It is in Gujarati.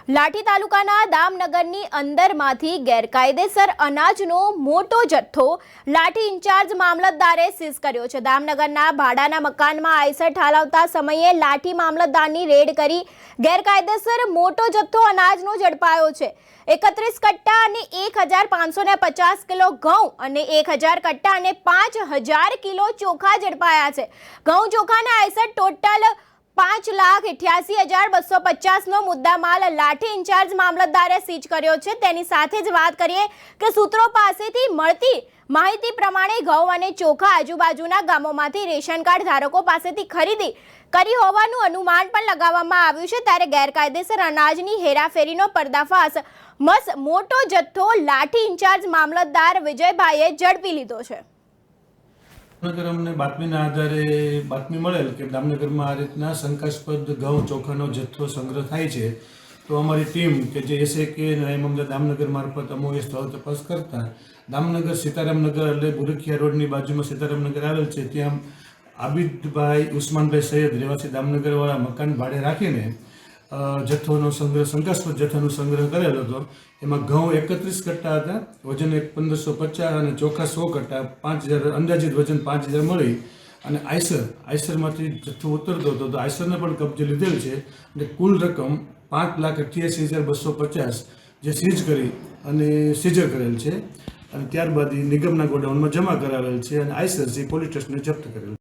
લાઠી તાલુકાના દામનગરની અંદરમાંથી ગેરકાયદેસર અનાજનો મોટો જથ્થો લાઠી ઇન્ચાર્જ મામલતદારે સીઝ કર્યો છે। દામનગરના ભાડાના મકાનમાં આઈસર ઠાલવતા સમયે લાઠી મામલતદારની રેડ કરી ગેરકાયદેસર મોટો જથ્થો અનાજનો ઝડપાયો છે। 31 કટ્ટા અને 1550 કિલો ઘઉં અને 1000 કટ્ટા અને 5000 કિલો ચોખા ઝડપાયા છે। ઘઉં ચોખાના આઈસર ટોટલ 5,88,250 નો મુદ્દામાલ લાઠી ઇન્ચાર્જ મામલતદારે સીઝ કર્યો છે। તેની સાથે જ વાત કરીએ કે સૂત્રો પાસેથી મળતી માહિતી પ્રમાણે ઘઉં અને ચોખા આજુબાજુના ગામોમાંથી રેશન કાર્ડ ધારકો પાસેથી ખરીદી કરી હોવાનું અનુમાન પણ લગાવવામાં આવ્યું છે। ત્યારે ગેરકાયદેસર અનાજની હેરાફેરીનો પર્દાફાશ મોટો જથ્થો લાઠી ઇન્ચાર્જ મામલતદાર વિજયભાઈએ ઝડપી લીધો છે। દામનગર અમને બાતમીના આધારે બાતમી મળેલ કે દામનગરમાં આ રીતના શંકાસ્પદ ઘઉં ચોખાનો જથ્થો સંગ્રહ થાય છે। તો અમારી ટીમ કે જે એસએકે નાયબ મામલતદાર દામનગર મારફત અમોએ સ્થળ તપાસ કરતા દામનગર સીતારામનગર એટલે ગુરખિયા રોડની બાજુમાં સીતારામનગર આવેલ છે, ત્યાં આબિદભાઈ ઉસ્માનભાઈ સૈયદ રહેવાસી દામનગરવાળા મકાન ભાડે રાખીને જથ્થોનો સંગ્રહ શંકાસ્પદ જથ્થાનો સંગ્રહ કરેલો હતો। એમાં ઘઉં 31 કટ્ટા હતા, વજન 1550 અને ચોખા 100 કટ્ટા, 5000 અંદાજિત વજન 5000 મળી અને આઈસરમાંથી જથ્થો ઉતરતો હતો તો આઈસરને પણ કબજે લીધેલ છે અને કુલ રકમ 5,88,250 જે સીઝ કરી અને સીઝર કરેલ છે અને ત્યારબાદ નિગમના ગોડાઉનમાં જમા કરાવેલ છે અને આઈસર પોલીસ સ્ટેશને જપ્ત કરેલ છે।